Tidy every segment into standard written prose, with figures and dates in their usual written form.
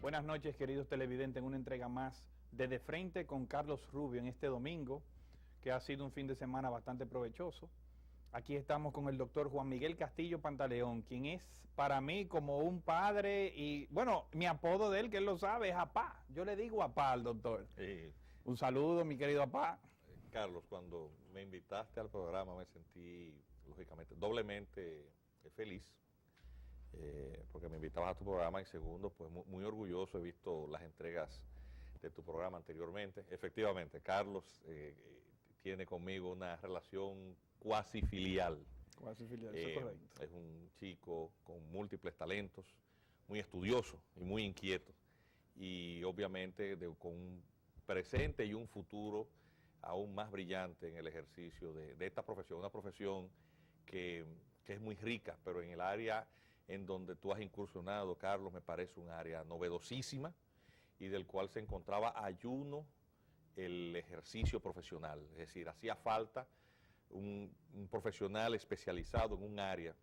Buenas noches, queridos televidentes, en una entrega más de Frente con Carlos Rubio en este domingo, que ha sido un fin de semana bastante provechoso. Aquí estamos con el doctor Juan Miguel Castillo Pantaleón, quien es para mí como un padre y, bueno, mi apodo de él, que él lo sabe, es Apá. Yo le digo Apá al doctor. Un saludo, mi querido Apá. Carlos, cuando me invitaste al programa me sentí, lógicamente, doblemente feliz, porque me invitabas a tu programa, y segundo, pues muy orgulloso. He visto las entregas de tu programa anteriormente. Efectivamente, Carlos tiene conmigo una relación cuasi filial. Cuasi filial, eso es correcto. Es un chico con múltiples talentos, muy estudioso y muy inquieto, y obviamente con un presente y un futuro aún más brillante en el ejercicio de esta profesión, una profesión que es muy rica, pero en el área en donde tú has incursionado, Carlos, me parece un área novedosísima y del cual se encontraba ayuno el ejercicio profesional. Es decir, hacía falta un profesional especializado en un área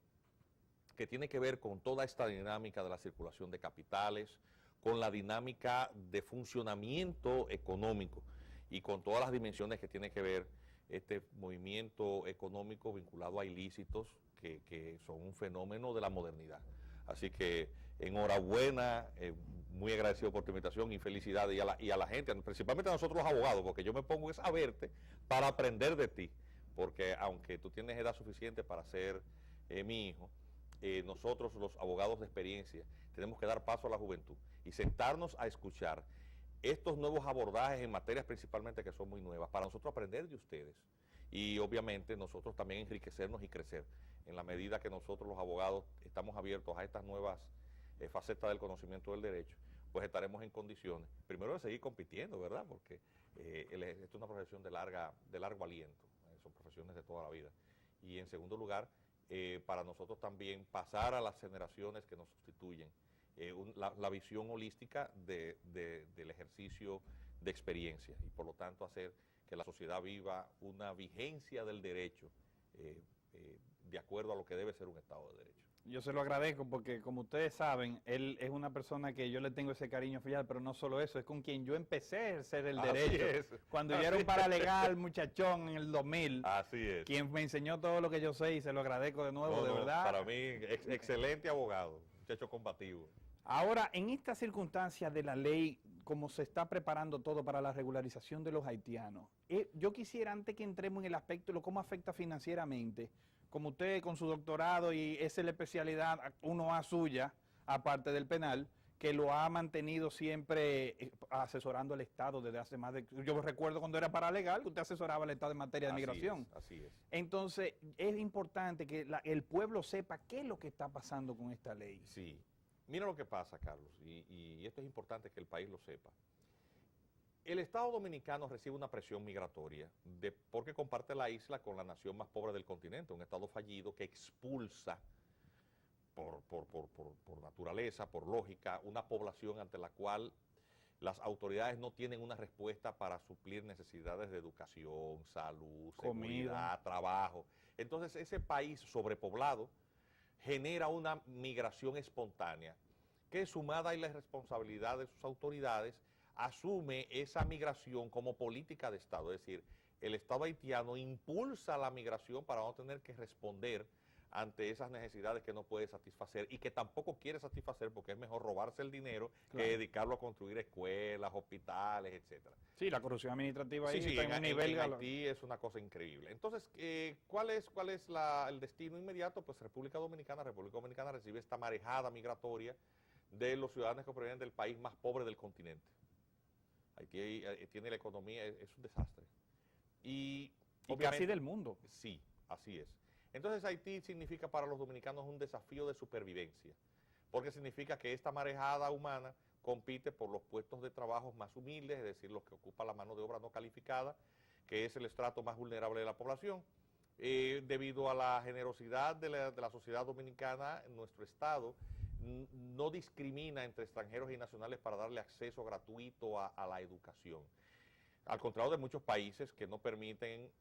que tiene que ver con toda esta dinámica de la circulación de capitales, con la dinámica de funcionamiento económico y con todas las dimensiones que tiene que ver este movimiento económico vinculado a ilícitos que son un fenómeno de la modernidad. Así que enhorabuena, muy agradecido por tu invitación y felicidades, y a la gente, principalmente a nosotros los abogados, porque yo me pongo a verte para aprender de ti, porque aunque tú tienes edad suficiente para ser mi hijo, nosotros los abogados de experiencia tenemos que dar paso a la juventud y sentarnos a escuchar estos nuevos abordajes en materias principalmente que son muy nuevas, para nosotros aprender de ustedes y obviamente nosotros también enriquecernos y crecer. En la medida que nosotros los abogados estamos abiertos a estas nuevas facetas del conocimiento del derecho, pues estaremos en condiciones, primero, de seguir compitiendo, ¿verdad? Porque esto es una profesión de largo aliento, son profesiones de toda la vida. Y en segundo lugar, para nosotros también pasar a las generaciones que nos sustituyen la visión holística del ejercicio de experiencia, y por lo tanto hacer que la sociedad viva una vigencia del derecho de acuerdo a lo que debe ser un Estado de Derecho. Yo se lo agradezco porque, como ustedes saben, él es una persona que yo le tengo ese cariño filial, pero no solo eso, es con quien yo empecé a ejercer el derecho. Cuando yo era un paralegal muchachón en el 2000. Así es. Quien me enseñó todo lo que yo sé, y se lo agradezco de nuevo, de verdad. Para mí, excelente abogado, muchacho combativo. Ahora, en estas circunstancias de la ley, como se está preparando todo para la regularización de los haitianos, yo quisiera, antes que entremos en el aspecto de cómo afecta financieramente, como usted con su doctorado, y esa es la especialidad, uno a suya, aparte del penal, que lo ha mantenido siempre asesorando al Estado desde hace más de... Yo recuerdo cuando era paralegal, usted asesoraba al Estado en materia de migración. Así es. Entonces, es importante que el pueblo sepa qué es lo que está pasando con esta ley. Sí. Mira lo que pasa, Carlos, y esto es importante que el país lo sepa. El Estado Dominicano recibe una presión migratoria porque comparte la isla con la nación más pobre del continente, un Estado fallido que expulsa por naturaleza, por lógica, una población ante la cual las autoridades no tienen una respuesta para suplir necesidades de educación, salud, seguridad, trabajo. Entonces ese país sobrepoblado genera una migración espontánea que, sumada a la irresponsabilidad de sus autoridades, asume esa migración como política de Estado. Es decir, el Estado haitiano impulsa la migración para no tener que responder ante esas necesidades que no puede satisfacer y que tampoco quiere satisfacer, porque es mejor robarse el dinero que dedicarlo a construir escuelas, hospitales, etcétera. Sí, la corrupción administrativa ahí está en un nivel... En Haití es una cosa increíble. Entonces, ¿cuál es el destino inmediato? Pues República Dominicana recibe esta marejada migratoria de los ciudadanos que provienen del país más pobre del continente. Haití tiene la economía, es un desastre. Y casi del mundo. Sí, así es. Entonces Haití significa para los dominicanos un desafío de supervivencia, porque significa que esta marejada humana compite por los puestos de trabajo más humildes, es decir, los que ocupan la mano de obra no calificada, que es el estrato más vulnerable de la población. Debido a la generosidad de la sociedad dominicana, nuestro Estado no discrimina entre extranjeros y nacionales para darle acceso gratuito a la educación. Al contrario de muchos países que no permiten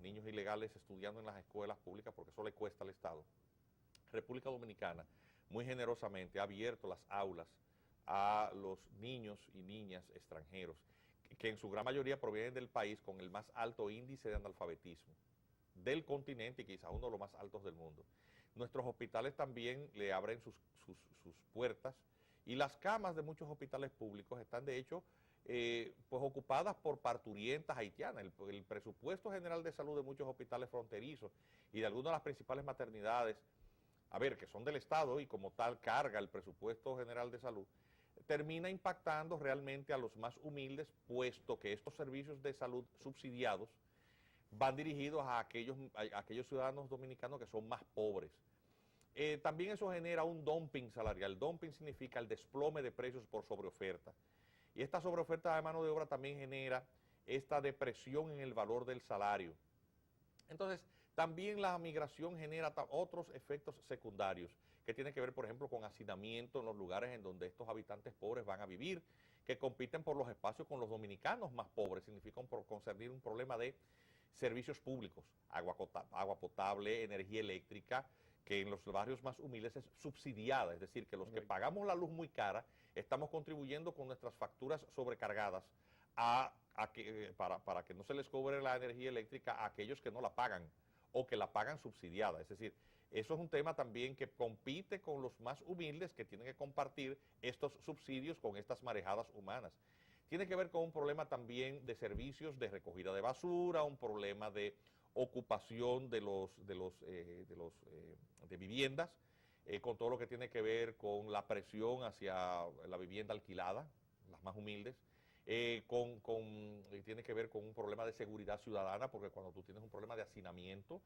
niños ilegales estudiando en las escuelas públicas, porque eso le cuesta al Estado. República Dominicana muy generosamente ha abierto las aulas a los niños y niñas extranjeros, que en su gran mayoría provienen del país con el más alto índice de analfabetismo del continente y quizás uno de los más altos del mundo. Nuestros hospitales también le abren sus puertas y las camas de muchos hospitales públicos están de hecho pues ocupadas por parturientas haitianas. El presupuesto general de salud de muchos hospitales fronterizos y de algunas de las principales maternidades, a ver, que son del Estado y como tal carga el presupuesto general de salud, termina impactando realmente a los más humildes, puesto que estos servicios de salud subsidiados van dirigidos a aquellos ciudadanos dominicanos que son más pobres. También eso genera un dumping salarial. Dumping significa el desplome de precios por sobreoferta. Y esta sobreoferta de mano de obra también genera esta depresión en el valor del salario. Entonces, también la migración genera otros efectos secundarios que tienen que ver, por ejemplo, con hacinamiento en los lugares en donde estos habitantes pobres van a vivir, que compiten por los espacios con los dominicanos más pobres. Significa concernir un problema de servicios públicos, agua potable, energía eléctrica, que en los barrios más humildes es subsidiada, es decir, que los que pagamos la luz muy cara estamos contribuyendo con nuestras facturas sobrecargadas para que no se les cobre la energía eléctrica a aquellos que no la pagan o que la pagan subsidiada. Es decir, eso es un tema también que compite con los más humildes que tienen que compartir estos subsidios con estas marejadas humanas. Tiene que ver con un problema también de servicios de recogida de basura, un problema de ocupación de viviendas, con todo lo que tiene que ver con la presión hacia la vivienda alquilada, las más humildes, tiene que ver con un problema de seguridad ciudadana, porque cuando tú tienes un problema de hacinamiento,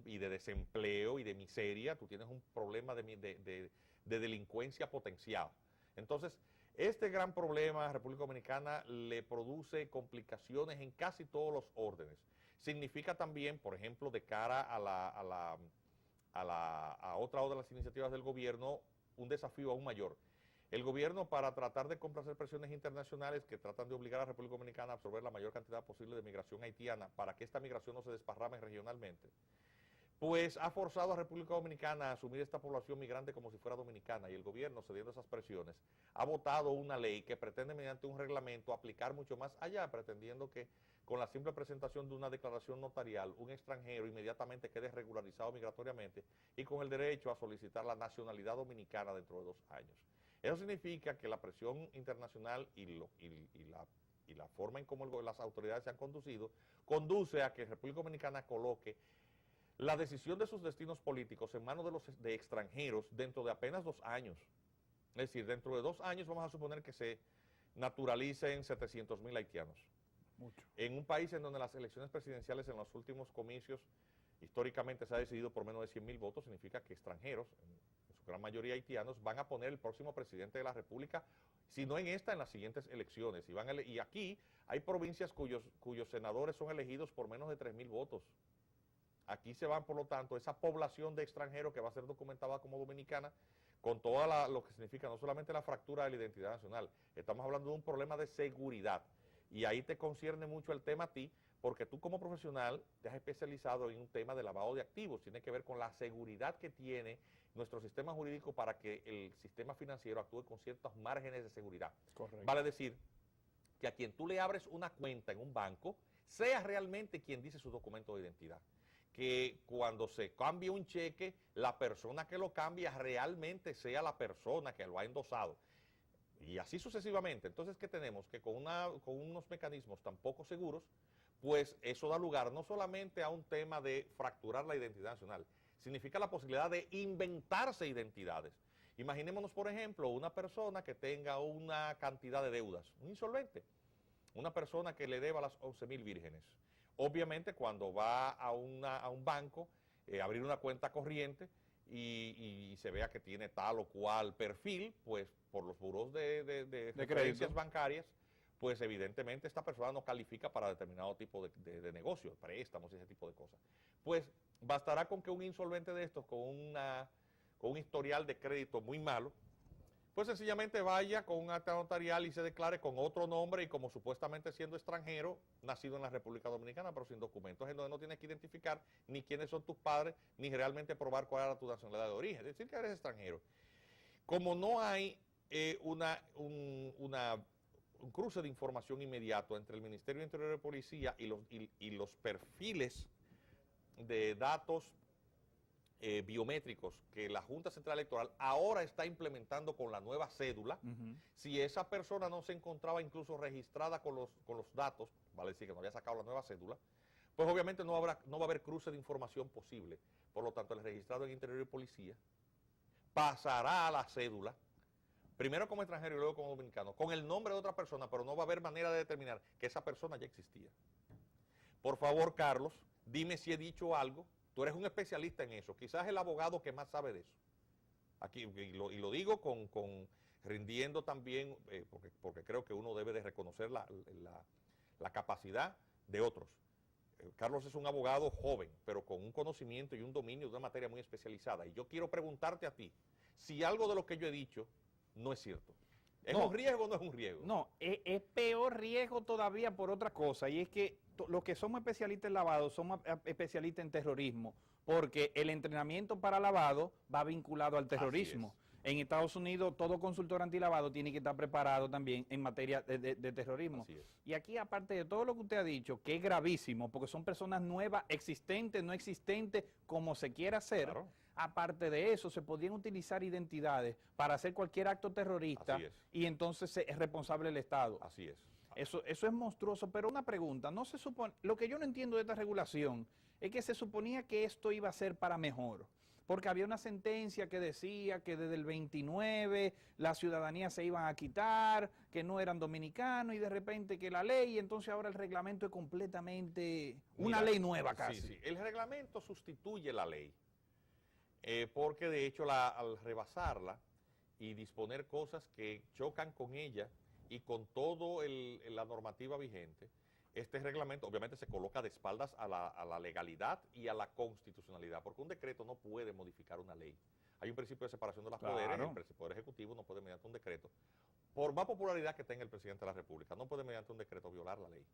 y de desempleo y de miseria, tú tienes un problema de delincuencia potencial. Entonces, este gran problema a República Dominicana le produce complicaciones en casi todos los órdenes. Significa también, por ejemplo, de cara a otra de las iniciativas del gobierno, un desafío aún mayor. El gobierno, para tratar de complacer presiones internacionales que tratan de obligar a la República Dominicana a absorber la mayor cantidad posible de migración haitiana para que esta migración no se desparrame regionalmente, pues ha forzado a República Dominicana a asumir esta población migrante como si fuera dominicana, y el gobierno, cediendo esas presiones, ha votado una ley que pretende mediante un reglamento aplicar mucho más allá, pretendiendo que con la simple presentación de una declaración notarial, un extranjero inmediatamente quede regularizado migratoriamente y con el derecho a solicitar la nacionalidad dominicana dentro de 2 años. Eso significa que la presión internacional y la forma en cómo las autoridades se han conducido, conduce a que República Dominicana coloque la decisión de sus destinos políticos en manos de extranjeros dentro de apenas 2 años. Es decir, dentro de 2 años vamos a suponer que se naturalicen 700,000 haitianos. Mucho. En un país en donde las elecciones presidenciales en los últimos comicios históricamente se ha decidido por menos de 100,000 votos, significa que extranjeros, en su gran mayoría haitianos, van a poner el próximo presidente de la República, si no en esta, en las siguientes elecciones. Y aquí hay provincias cuyos senadores son elegidos por menos de 3,000 votos. Aquí se van, por lo tanto, esa población de extranjeros que va a ser documentada como dominicana, con todo lo que significa no solamente la fractura de la identidad nacional, estamos hablando de un problema de seguridad. Y ahí te concierne mucho el tema a ti, porque tú como profesional te has especializado en un tema de lavado de activos, tiene que ver con la seguridad que tiene nuestro sistema jurídico para que el sistema financiero actúe con ciertos márgenes de seguridad. Correcto. Vale decir que a quien tú le abres una cuenta en un banco, sea realmente quien dice su documento de identidad. Que cuando se cambie un cheque, la persona que lo cambia realmente sea la persona que lo ha endosado. Y así sucesivamente. Entonces, ¿qué tenemos? Que con unos mecanismos tan poco seguros, pues eso da lugar no solamente a un tema de fracturar la identidad nacional, significa la posibilidad de inventarse identidades. Imaginémonos, por ejemplo, una persona que tenga una cantidad de deudas, un insolvente, una persona que le deba las 11,000 vírgenes. Obviamente, cuando va a un banco, abrir una cuenta corriente y se vea que tiene tal o cual perfil, pues por los buros de referencias bancarias, pues evidentemente esta persona no califica para determinado tipo de negocio, préstamos y ese tipo de cosas. Pues bastará con que un insolvente de estos, con un historial de crédito muy malo, pues sencillamente vaya con un acta notarial y se declare con otro nombre y como supuestamente siendo extranjero, nacido en la República Dominicana, pero sin documentos, en donde no tienes que identificar ni quiénes son tus padres, ni realmente probar cuál era tu nacionalidad de origen, es decir, que eres extranjero. como no hay un cruce de información inmediato entre el Ministerio de Interior y de Policía y los perfiles de datos biométricos que la Junta Central Electoral ahora está implementando con la nueva cédula, si esa persona no se encontraba incluso registrada con los datos, vale decir que no había sacado la nueva cédula, pues obviamente no va a haber cruce de información posible. Por lo tanto, el registrado en Interior y Policía pasará a la cédula, primero como extranjero y luego como dominicano, con el nombre de otra persona, pero no va a haber manera de determinar que esa persona ya existía. Por favor, Carlos, dime si he dicho algo. Tú eres un especialista en eso, quizás el abogado que más sabe de eso. Aquí, y lo digo rindiendo también, porque creo que uno debe de reconocer la capacidad de otros. Carlos es un abogado joven, pero con un conocimiento y un dominio de una materia muy especializada. Y yo quiero preguntarte a ti, si algo de lo que yo he dicho no es cierto. ¿Es un riesgo o no es un riesgo? No, es peor riesgo todavía por otra cosa, y es que los que somos especialistas en lavado somos especialistas en terrorismo, porque el entrenamiento para lavado va vinculado al terrorismo. En Estados Unidos, todo consultor antilavado tiene que estar preparado también en materia de terrorismo. Y aquí, aparte de todo lo que usted ha dicho, que es gravísimo, porque son personas nuevas, existentes, no existentes, como se quiera hacer, claro. Aparte de eso, se podrían utilizar identidades para hacer cualquier acto terrorista y entonces es responsable el Estado. Así es. Eso es monstruoso, pero una pregunta, no se supone, lo que yo no entiendo de esta regulación es que se suponía que esto iba a ser para mejor. Porque había una sentencia que decía que desde el 29 la ciudadanía se iban a quitar, que no eran dominicanos, y de repente que la ley, entonces ahora el reglamento es completamente una ley nueva casi. Sí. El reglamento sustituye la ley, porque de hecho al rebasarla y disponer cosas que chocan con ella y con toda la normativa vigente, este reglamento obviamente se coloca de espaldas a la legalidad y a la constitucionalidad, porque un decreto no puede modificar una ley. Hay un principio de separación de los poderes, el Poder Ejecutivo no puede mediante un decreto, por más popularidad que tenga el presidente de la República, no puede mediante un decreto violar la ley.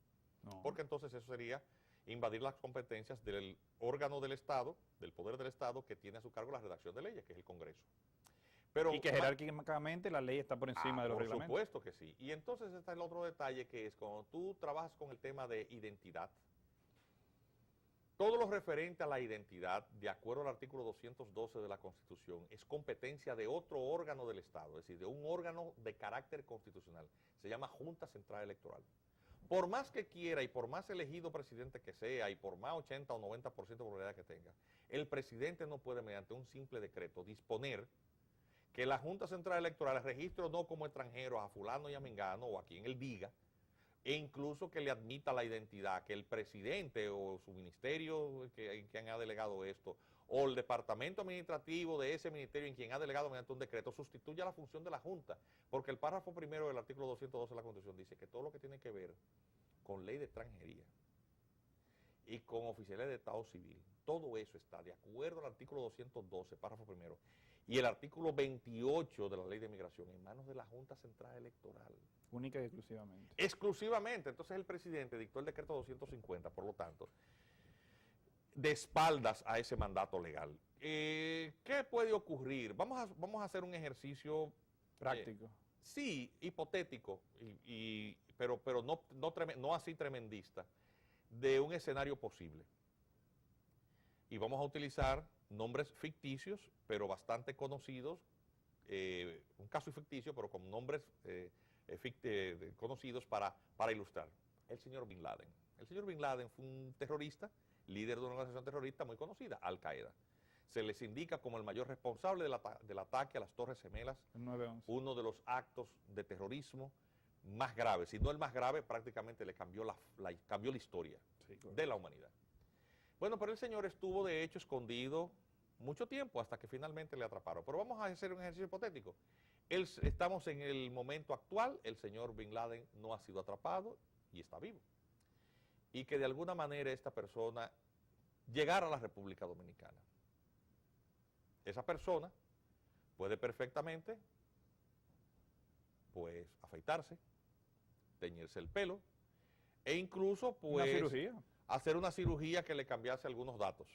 Porque entonces eso sería invadir las competencias del órgano del Estado, del poder del Estado, que tiene a su cargo la redacción de leyes, que es el Congreso. Pero, y que jerárquicamente la ley está por encima de los reglamentos. Por supuesto que sí. Y entonces está el otro detalle, que es cuando tú trabajas con el tema de identidad, todo lo referente a la identidad, de acuerdo al artículo 212 de la Constitución, es competencia de otro órgano del Estado, es decir, de un órgano de carácter constitucional. Se llama Junta Central Electoral. Por más que quiera y por más elegido presidente que sea y por más 80 o 90% de probabilidad que tenga, el presidente no puede, mediante un simple decreto, disponer que la Junta Central Electoral registre no como extranjero a fulano y a mengano o a quien él diga, e incluso que le admita la identidad, que el presidente o su ministerio en quien ha delegado esto, o el departamento administrativo de ese ministerio en quien ha delegado mediante un decreto, sustituya la función de la Junta, porque el párrafo primero del artículo 212 de la Constitución dice que todo lo que tiene que ver con ley de extranjería y con oficiales de Estado civil, todo eso está de acuerdo al artículo 212, párrafo primero, y el artículo 28 de la Ley de Migración en manos de la Junta Central Electoral. Única y exclusivamente. Exclusivamente. Entonces el presidente dictó el decreto 250, por lo tanto, de espaldas a ese mandato legal. ¿Qué puede ocurrir? Vamos a hacer un ejercicio práctico. Sí, hipotético, pero no así tremendista, de un escenario posible. Y vamos a utilizar nombres ficticios, pero bastante conocidos, un caso ficticio, pero con nombres conocidos para ilustrar. El señor Bin Laden. El señor Bin Laden fue un terrorista, líder de una organización terrorista muy conocida, Al Qaeda. Se les indica como el mayor responsable del ataque a las Torres Gemelas, uno de los actos de terrorismo más graves, si no el más grave, prácticamente le cambió la historia de la humanidad. Bueno, pero el señor estuvo de hecho escondido mucho tiempo hasta que finalmente le atraparon. Pero vamos a hacer un ejercicio hipotético. Estamos en el momento actual, el señor Bin Laden no ha sido atrapado y está vivo. Y que de alguna manera esta persona llegara a la República Dominicana. Esa persona puede perfectamente, pues, afeitarse, teñirse el pelo e incluso, pues, hacer una cirugía que le cambiase algunos datos,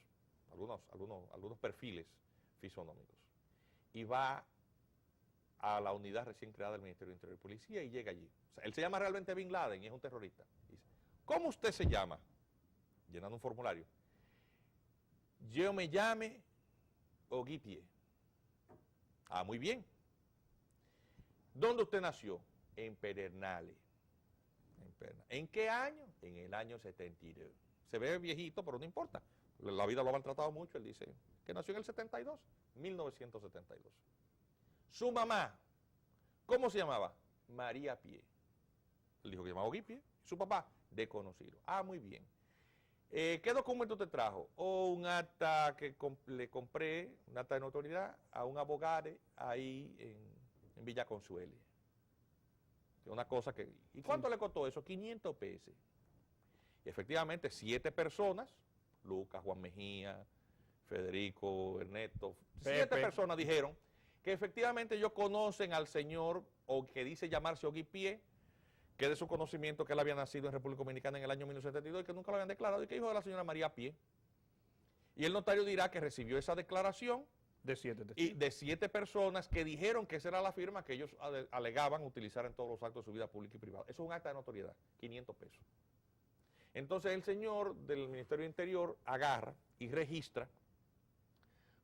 algunos perfiles fisonómicos. Y va a la unidad recién creada del Ministerio de Interior y Policía y llega allí. O sea, él se llama realmente Bin Laden y es un terrorista. Dice, ¿cómo usted se llama? Llenando un formulario. Yo me llame Ogui Pie. Ah, muy bien. ¿Dónde usted nació? En Pedernales. ¿En qué año? En el año 72. Se ve viejito, pero no importa. La vida lo ha maltratado mucho. Él dice que nació en el 72, 1972. Su mamá, ¿cómo se llamaba? María Pie. Él dijo que se llamaba Ogui Pie. Su papá, desconocido. Ah, muy bien. ¿Qué documento te trajo? Un acta que le compré, un acta de notoriedad, a un abogado ahí en Villa Consuelo. Una cosa que... ¿Y cuánto le costó eso? 500 pesos. Y efectivamente, 7 personas, Lucas, Juan Mejía, Federico, Ernesto, 7 personas dijeron que efectivamente ellos conocen al señor, o que dice llamarse Ogui Pie, que de su conocimiento que él había nacido en República Dominicana en el año 1972 y que nunca lo habían declarado, y que hijo de la señora María Pie. Y el notario dirá que recibió esa declaración de 7 y de 7 personas que dijeron que esa era la firma que ellos alegaban utilizar en todos los actos de su vida pública y privada. Eso es un acta de notoriedad, 500 pesos. Entonces el señor del Ministerio de Interior agarra y registra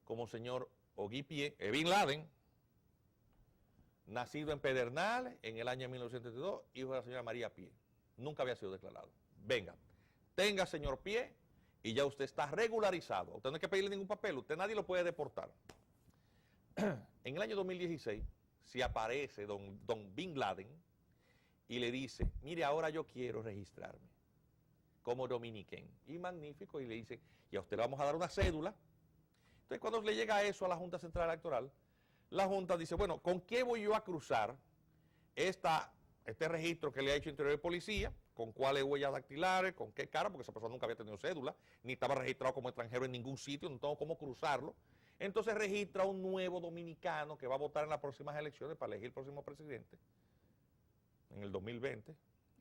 como señor Ogui Pie, Bin Laden, nacido en Pedernales en el año 1972, hijo de la señora María Pie. Nunca había sido declarado. Venga, tenga señor Pie y ya usted está regularizado. Usted no hay que pedirle ningún papel, usted nadie lo puede deportar. En el año 2016 se aparece don Bin Laden y le dice, mire, ahora yo quiero registrarme como dominiquén. Y magnífico, y le dice, y a usted le vamos a dar una cédula. Entonces cuando le llega eso a la Junta Central Electoral, la Junta dice, bueno, ¿con qué voy yo a cruzar este registro que le ha hecho Interior y Policía? ¿Con cuáles huellas dactilares? ¿Con qué cara? Porque esa persona nunca había tenido cédula, ni estaba registrado como extranjero en ningún sitio, no tengo cómo cruzarlo. Entonces registra un nuevo dominicano que va a votar en las próximas elecciones para elegir el próximo presidente, en el 2020.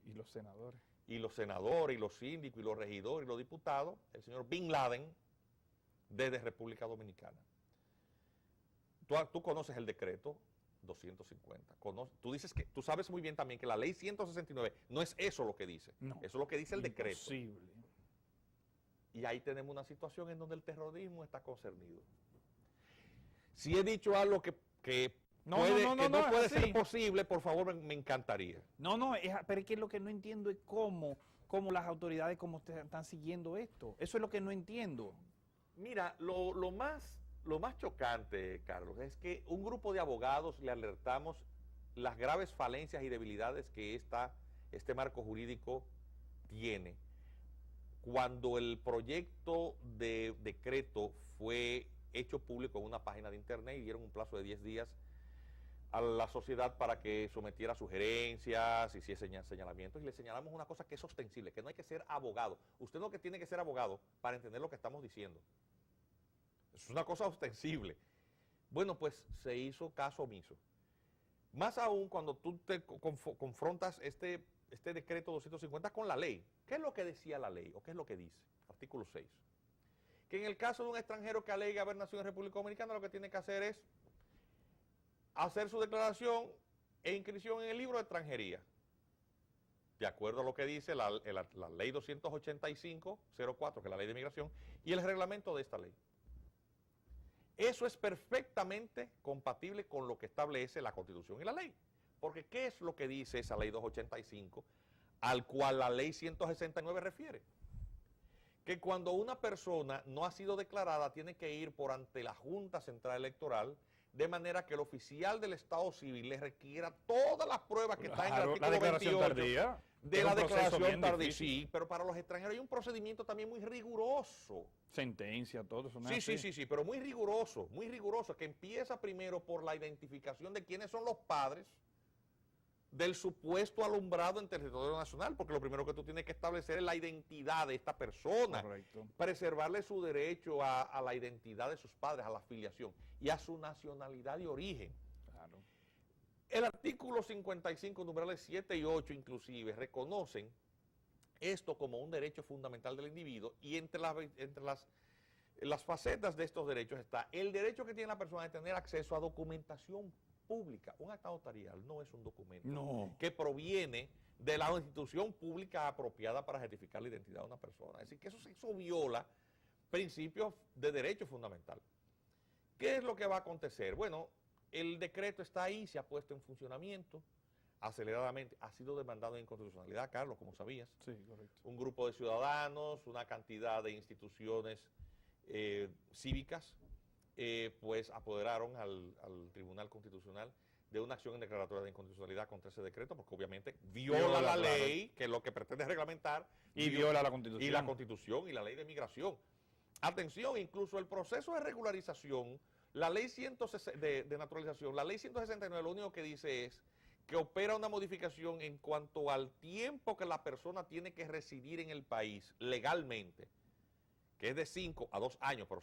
Y los senadores. Y los senadores, y los síndicos, y los regidores, y los diputados, el señor Bin Laden, desde República Dominicana. Tú conoces el decreto 250. Tú dices que tú sabes muy bien también que la ley 169 no es eso lo que dice. No, eso es lo que dice el decreto. Imposible. Y ahí tenemos una situación en donde el terrorismo está concernido. Si he dicho algo que no puede ser posible, por favor, me encantaría. Pero es que lo que no entiendo es cómo las autoridades están siguiendo esto. Eso es lo que no entiendo. Mira, lo más chocante, Carlos, es que un grupo de abogados le alertamos las graves falencias y debilidades que este marco jurídico tiene. Cuando el proyecto de decreto fue hecho público en una página de internet y dieron un plazo de 10 días a la sociedad para que sometiera sugerencias, hiciese señalamientos, y le señalamos una cosa que es ostensible, que no hay que ser abogado. Usted no que tiene que ser abogado para entender lo que estamos diciendo. Es una cosa ostensible. Bueno, pues se hizo caso omiso. Más aún cuando tú te confrontas este decreto 250 con la ley. ¿Qué es lo que decía la ley? ¿O qué es lo que dice? Artículo 6. Que en el caso de un extranjero que alegue haber nacido en República Dominicana, lo que tiene que hacer es hacer su declaración e inscripción en el libro de extranjería. De acuerdo a lo que dice la ley 285-04, que es la ley de migración, y el reglamento de esta ley. Eso es perfectamente compatible con lo que establece la Constitución y la ley. Porque ¿qué es lo que dice esa ley 285 al cual la ley 169 refiere? Que cuando una persona no ha sido declarada tiene que ir por ante la Junta Central Electoral, de manera que el oficial del Estado Civil le requiera todas las pruebas que está en el artículo 28 tardía, de la declaración tardía. Sí, pero para los extranjeros hay un procedimiento también muy riguroso. Sentencia, todo eso. Sí, pero muy riguroso, que empieza primero por la identificación de quiénes son los padres del supuesto alumbrado en territorio nacional, porque lo primero que tú tienes que establecer es la identidad de esta persona. Correcto. Preservarle su derecho a la identidad de sus padres, a la afiliación y a su nacionalidad de origen. Claro. El artículo 55, numerales 7 y 8 inclusive, reconocen esto como un derecho fundamental del individuo, y entre las facetas de estos derechos está el derecho que tiene la persona de tener acceso a documentación pública. Un acta notarial no es un documento No. que proviene de la institución pública apropiada para certificar la identidad de una persona. Es decir, que eso viola principios de derecho fundamental. ¿Qué es lo que va a acontecer? Bueno, el decreto está ahí, se ha puesto en funcionamiento aceleradamente, ha sido demandado en inconstitucionalidad, Carlos, como sabías. Sí, correcto. Un grupo de ciudadanos, una cantidad de instituciones cívicas, pues apoderaron al Tribunal Constitucional de una acción en declaratoria de inconstitucionalidad contra ese decreto, porque obviamente viola la ley, que es lo que pretende reglamentar, Y viola la Constitución. y la Constitución y la ley de migración. Atención, incluso el proceso de regularización, la ley de naturalización, la ley 169, lo único que dice es que opera una modificación en cuanto al tiempo que la persona tiene que residir en el país legalmente, que es de 5 a 2 años, pero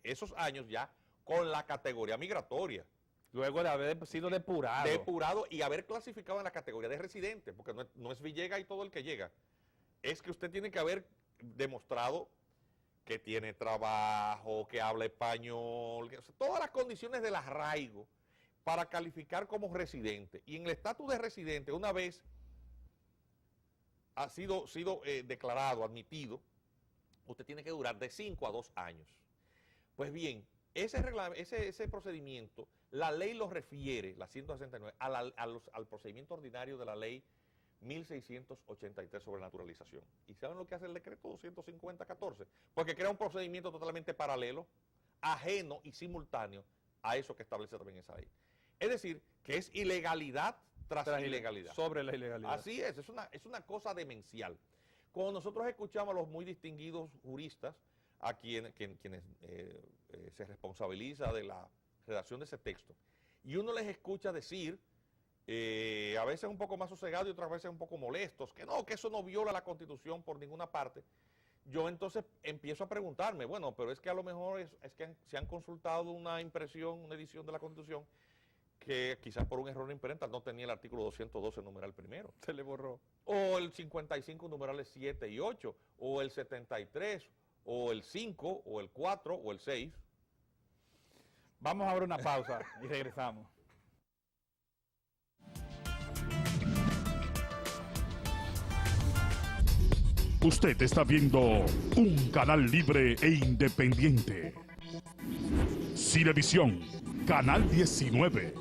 esos años ya con la categoría migratoria. Luego de haber sido depurado. Depurado y haber clasificado en la categoría de residente, porque no es Villegas y todo el que llega. Es que usted tiene que haber demostrado que tiene trabajo, que habla español, o sea, todas las condiciones del arraigo para calificar como residente. Y en el estatus de residente, una vez ha sido declarado, admitido, usted tiene que durar de 5 a 2 años. Pues bien, ese procedimiento, la ley lo refiere, la 169, al procedimiento ordinario de la ley 1683 sobre naturalización. ¿Y saben lo que hace el decreto 250-14? Porque crea un procedimiento totalmente paralelo, ajeno y simultáneo a eso que establece también esa ley. Es decir, que es ilegalidad tras ilegalidad. Sobre la ilegalidad. Así es una cosa demencial. Cuando nosotros escuchamos a los muy distinguidos juristas, a quienes se responsabiliza de la redacción de ese texto, y uno les escucha decir, a veces un poco más sosegados y otras veces un poco molestos, que eso no viola la Constitución por ninguna parte, yo entonces empiezo a preguntarme, bueno, pero es que a lo mejor es que se han consultado una impresión, una edición de la Constitución, que quizás por un error de imprenta no tenía el artículo 212 numeral primero. Se le borró. O el 55 numerales 7 y 8, o el 73, o el 5, o el 4, o el 6. Vamos a ver una pausa y regresamos. Usted está viendo un canal libre e independiente. Cinevisión, Canal 19.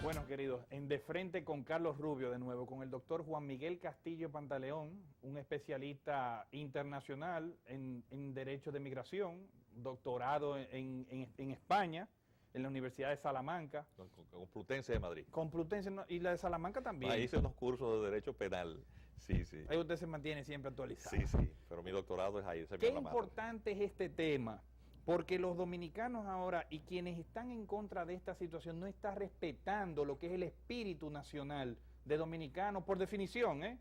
Bueno, queridos, en De Frente con Carlos Rubio de nuevo, con el doctor Juan Miguel Castillo Pantaleón, un especialista internacional en Derecho de Migración, doctorado en España, en la Universidad de Salamanca. Complutense de Madrid. Complutense, y la de Salamanca también. Ahí hice unos cursos de Derecho Penal. Sí, sí. Ahí usted se mantiene siempre actualizado. Sí, sí, pero mi doctorado es ahí. Qué importante es este tema, porque los dominicanos ahora y quienes están en contra de esta situación no están respetando lo que es el espíritu nacional de dominicanos, por definición, ¿eh?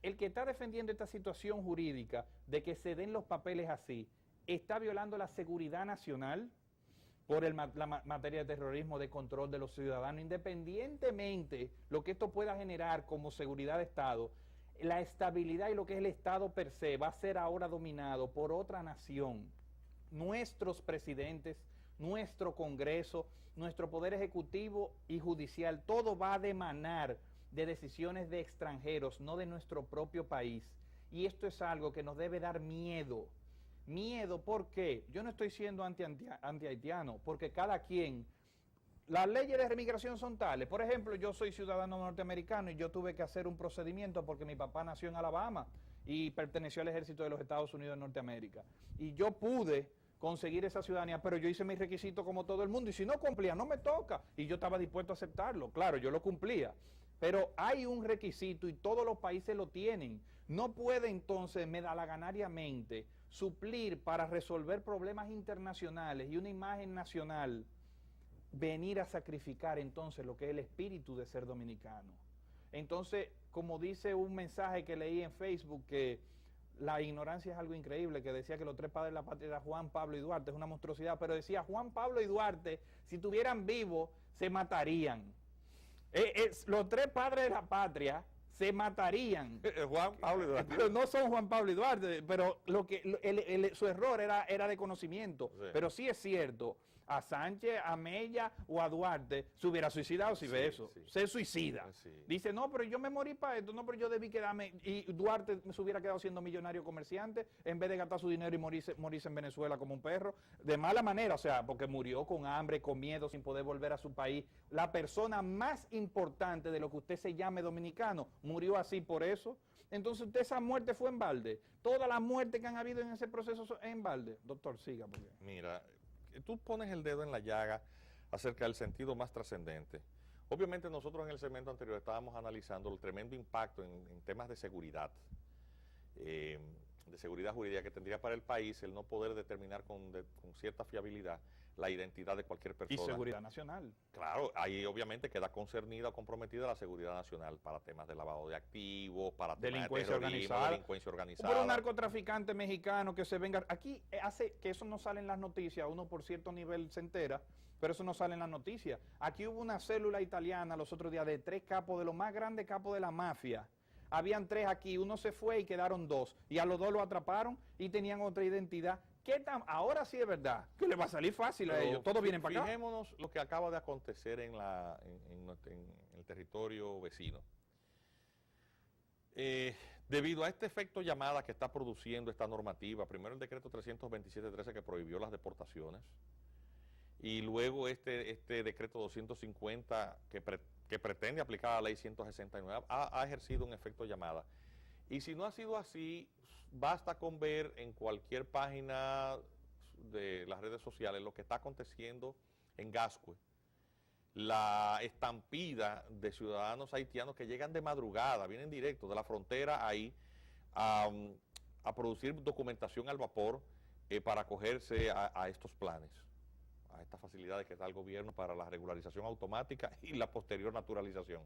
El que está defendiendo esta situación jurídica de que se den los papeles así, está violando la seguridad nacional por la materia de terrorismo, de control de los ciudadanos, independientemente lo que esto pueda generar como seguridad de Estado. La estabilidad y lo que es el Estado per se va a ser ahora dominado por otra nación. Nuestros presidentes, nuestro Congreso, nuestro Poder Ejecutivo y Judicial, todo va a emanar de decisiones de extranjeros, no de nuestro propio país. Y esto es algo que nos debe dar miedo. Miedo, ¿por qué? Yo no estoy siendo anti-haitiano, porque cada quien, las leyes de remigración son tales. Por ejemplo, yo soy ciudadano norteamericano y yo tuve que hacer un procedimiento porque mi papá nació en Alabama y perteneció al ejército de los Estados Unidos de Norteamérica. Y yo pude conseguir esa ciudadanía, pero yo hice mis requisitos como todo el mundo, y si no cumplía, no me toca. Y yo estaba dispuesto a aceptarlo, claro, yo lo cumplía. Pero hay un requisito y todos los países lo tienen. No puede entonces medalaganariamente suplir para resolver problemas internacionales y una imagen nacional, venir a sacrificar entonces lo que es el espíritu de ser dominicano. Entonces, como dice un mensaje que leí en Facebook, que la ignorancia es algo increíble, que decía que los tres padres de la patria eran Juan, Pablo y Duarte, es una monstruosidad, pero decía Juan, Pablo y Duarte, si estuvieran vivos, se matarían. Los tres padres de la patria se matarían. Juan Pablo y Duarte. Pero no son Juan Pablo y Duarte, pero su error era de conocimiento. Sí. Pero sí es cierto, a Sánchez, a Mella o a Duarte se hubiera suicidado si ve eso. Sí. Se suicida. Sí. Dice, no, pero yo me morí para esto, no, pero yo debí quedarme. Y Duarte se hubiera quedado siendo millonario comerciante en vez de gastar su dinero y morirse en Venezuela como un perro. De mala manera, o sea, porque murió con hambre, con miedo, sin poder volver a su país. La persona más importante de lo que usted se llame dominicano murió así por eso. Entonces, esa muerte fue en balde. Todas las muertes que han habido en ese proceso son en balde. Doctor, siga. Porque... Mira, tú pones el dedo en la llaga acerca del sentido más trascendente. Obviamente nosotros en el segmento anterior estábamos analizando el tremendo impacto en temas de seguridad jurídica que tendría para el país el no poder determinar con cierta fiabilidad la identidad de cualquier persona. Y seguridad nacional. Claro, ahí obviamente queda concernida o comprometida la seguridad nacional para temas de lavado de activos, para temas Delincuencia de terrorismo, organizada. delincuencia organizada. Por un narcotraficante mexicano que se venga... Aquí hace que eso no sale en las noticias, uno por cierto nivel se entera, pero eso no sale en las noticias. Aquí hubo una célula italiana los otros días de 3 capos, de los más grandes capos de la mafia. Habían 3 aquí, uno se fue y quedaron 2. Y a los 2 lo atraparon y tenían otra identidad. Ahora sí es verdad que le va a salir fácil a ellos. Todos vienen para acá. Fijémonos lo que acaba de acontecer en el territorio vecino. Debido a este efecto llamada que está produciendo esta normativa, primero el decreto 327-13 que prohibió las deportaciones, y luego este decreto 250 que pretende aplicar la ley 169, ha ejercido un efecto llamada. Y si no ha sido así, basta con ver en cualquier página de las redes sociales lo que está aconteciendo en Gascue. La estampida de ciudadanos haitianos que llegan de madrugada, vienen directos de la frontera ahí a producir documentación al vapor para acogerse a estos planes, a estas facilidades que da el gobierno para la regularización automática y la posterior naturalización.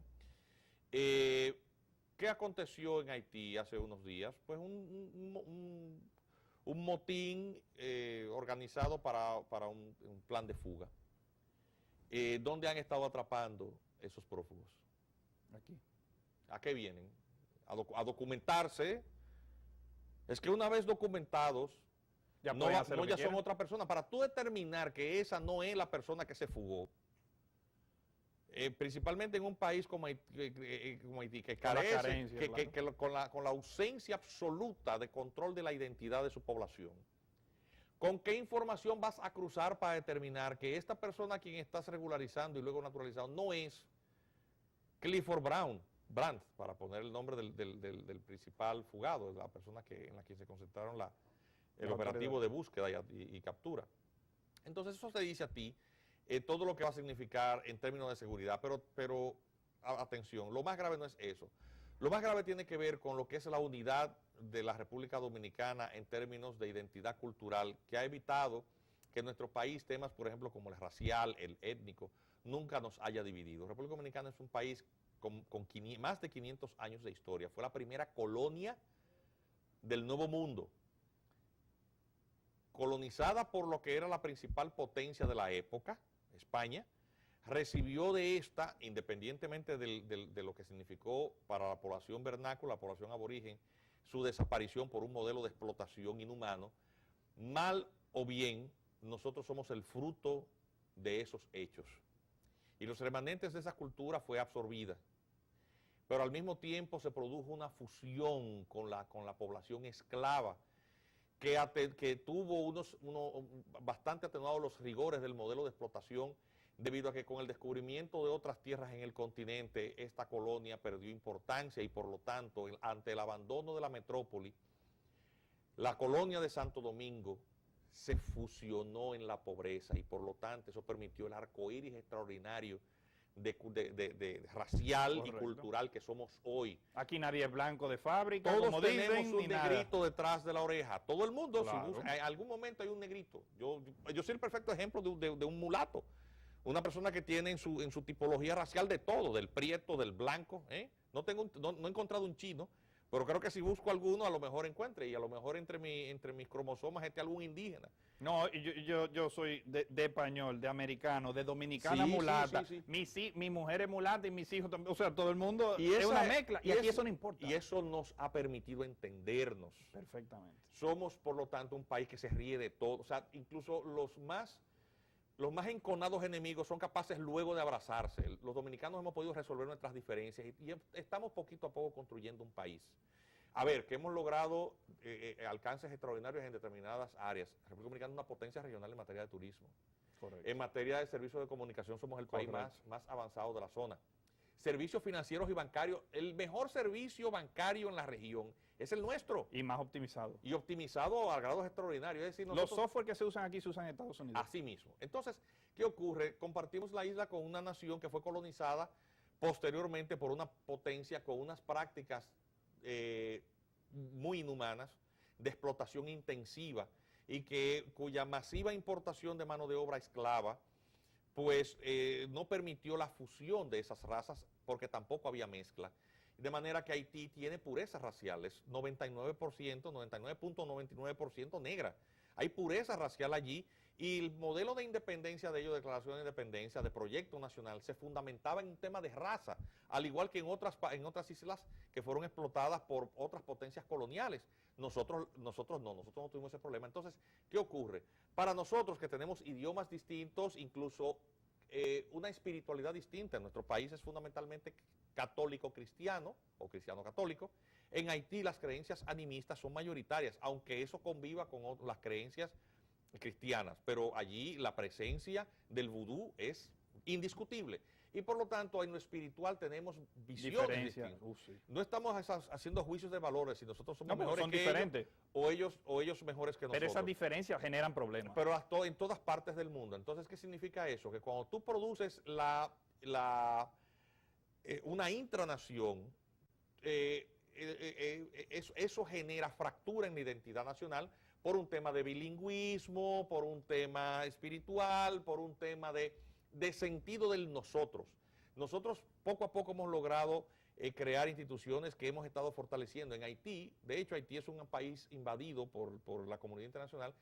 ¿Qué aconteció en Haití hace unos días? Pues un motín organizado para un plan de fuga, donde han estado atrapando esos prófugos. Aquí. ¿A qué vienen? A documentarse. Es que una vez documentados, Ya no son otra persona. Para tú determinar que esa no es la persona que se fugó, principalmente en un país como Haití, que carece, con la ausencia absoluta de control de la identidad de su población. ¿Con qué información vas a cruzar para determinar que esta persona a quien estás regularizando y luego naturalizando no es Clifford Brandt, para poner el nombre del principal fugado, la persona en la que se concentraron el operativo de búsqueda y captura? Entonces eso te dice a ti todo lo que va a significar en términos de seguridad, pero atención, lo más grave no es eso. Lo más grave tiene que ver con lo que es la unidad de la República Dominicana en términos de identidad cultural, que ha evitado que en nuestro país temas, por ejemplo, como el racial, el étnico, nunca nos haya dividido. La República Dominicana es un país con más de 500 años de historia. Fue la primera colonia del Nuevo Mundo, colonizada por lo que era la principal potencia de la época, España. Recibió de esta, independientemente de lo que significó para la población vernácula, la población aborigen, su desaparición por un modelo de explotación inhumano. Mal o bien, nosotros somos el fruto de esos hechos. Y los remanentes de esa cultura fue absorbida. Pero al mismo tiempo se produjo una fusión con la población esclava, que tuvo bastante atenuados los rigores del modelo de explotación, debido a que con el descubrimiento de otras tierras en el continente, esta colonia perdió importancia y por lo tanto, ante el abandono de la metrópoli, la colonia de Santo Domingo se fusionó en la pobreza y por lo tanto eso permitió el arcoíris extraordinario racial. Correcto. Y cultural que somos hoy. Aquí nadie es blanco de fábrica. Todos como tenemos dicen, un negrito detrás de la oreja. Todo el mundo, claro. En algún momento hay un negrito. Yo soy el perfecto ejemplo de un mulato. Una persona que tiene en su tipología racial de todo, del prieto, del blanco. No he encontrado un chino, Pero creo que si busco alguno, a lo mejor encuentre, y a lo mejor entre mis cromosomas esté algún indígena. No, yo soy de español, de americano, de dominicana Sí, mulata. sí. Mi mujer es mulata y mis hijos también. O sea, todo el mundo Y es una esa- mezcla. Y aquí eso no importa. Y eso nos ha permitido entendernos. Perfectamente. Somos, por lo tanto, un país que se ríe de todo. O sea, incluso los más enconados enemigos son capaces luego de abrazarse. Los dominicanos hemos podido resolver nuestras diferencias y estamos poquito a poco construyendo un país. A ver, que hemos logrado alcances extraordinarios en determinadas áreas. La República Dominicana es una potencia regional en materia de turismo. Correcto. En materia de servicios de comunicación somos el país más avanzado de la zona. Servicios financieros y bancarios, el mejor servicio bancario en la región es el nuestro. Y más optimizado. Y optimizado a grados extraordinarios. Es decir, Los software que se usan aquí se usan en Estados Unidos. así mismo. Entonces, ¿qué ocurre? Compartimos la isla con una nación que fue colonizada posteriormente por una potencia con unas prácticas muy inhumanas, de explotación intensiva, y cuya masiva importación de mano de obra esclava, pues no permitió la fusión de esas razas, porque tampoco había mezcla. De manera que Haití tiene purezas raciales, 99%, 99.99% negra. Hay pureza racial allí, y el modelo de independencia de ellos, declaración de independencia, de proyecto nacional, se fundamentaba en un tema de raza, al igual que en otras islas que fueron explotadas por otras potencias coloniales. Nosotros no tuvimos ese problema. Entonces, ¿qué ocurre? Para nosotros que tenemos idiomas distintos, incluso una espiritualidad distinta, en nuestro país es fundamentalmente católico-cristiano o cristiano-católico. En Haití las creencias animistas son mayoritarias, aunque eso conviva con las creencias cristianas, pero allí la presencia del vudú es indiscutible. Y por lo tanto, en lo espiritual tenemos visiones distintas. Sí. No estamos haciendo juicios de valores, si nosotros somos No, mejores son que diferentes. ellos, o ellos mejores que nosotros. Pero esas diferencias generan problemas. Pero en todas partes del mundo. Entonces, ¿qué significa eso? Que cuando tú produces una intranación, eso genera fractura en la identidad nacional por un tema de bilingüismo, por un tema espiritual, por un tema de sentido del nosotros. Nosotros poco a poco hemos logrado crear instituciones que hemos estado fortaleciendo. En Haití, de hecho, Haití es un país invadido por la comunidad internacional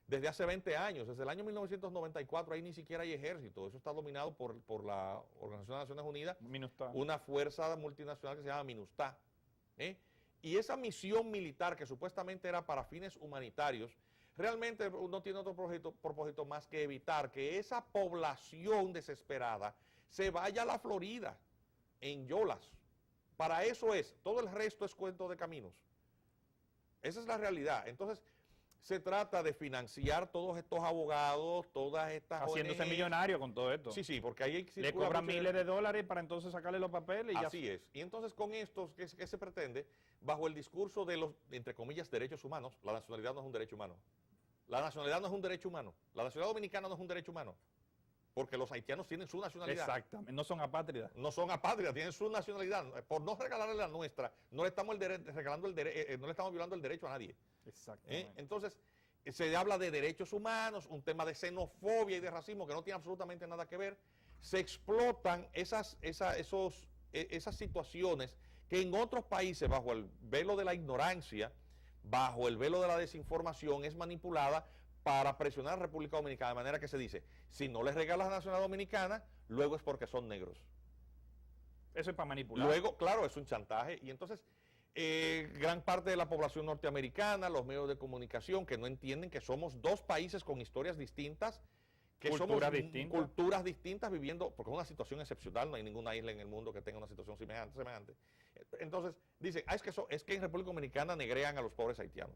desde hace 20 años. Desde el año 1994 ahí ni siquiera hay ejército. Eso está dominado por la Organización de Naciones Unidas, MINUSTAH. una fuerza multinacional que se llama MINUSTAH. Y esa misión militar, que supuestamente era para fines humanitarios, realmente no tiene otro propósito más que evitar que esa población desesperada se vaya a la Florida, en yolas. Para eso es, todo el resto es cuento de caminos. Esa es la realidad. Entonces, se trata de financiar todos estos abogados, todas estas Haciéndose ONGs. millonario con todo esto. Sí, sí, porque ahí Le cobran miles de dólares para entonces sacarle los papeles y así es. Y entonces con esto, ¿qué se pretende? Bajo el discurso de los, entre comillas, derechos humanos, la nacionalidad no es un derecho humano. La nacionalidad no es un derecho humano. La nacionalidad dominicana no es un derecho humano. Porque los haitianos tienen su nacionalidad. Exactamente, no son apátridas. No son apátridas, tienen su nacionalidad. Por no regalarle la nuestra, no le estamos regalando no le estamos violando el derecho a nadie. Exactamente. Entonces, se habla de derechos humanos, un tema de xenofobia y de racismo que no tiene absolutamente nada que ver. Se explotan esas situaciones que en otros países, bajo el velo de la ignorancia, bajo el velo de la desinformación, es manipulada para presionar a la República Dominicana, de manera que se dice, si no les regalas la nacionalidad dominicana, luego es porque son negros. Eso es para manipular. Luego, claro, es un chantaje, y entonces gran parte de la población norteamericana, los medios de comunicación, que no entienden que somos dos países con historias distintas, que Culturas somos distintas. culturas distintas viviendo, porque es una situación excepcional, no hay ninguna isla en el mundo que tenga una situación semejante. Entonces, dicen, es que en República Dominicana negrean a los pobres haitianos.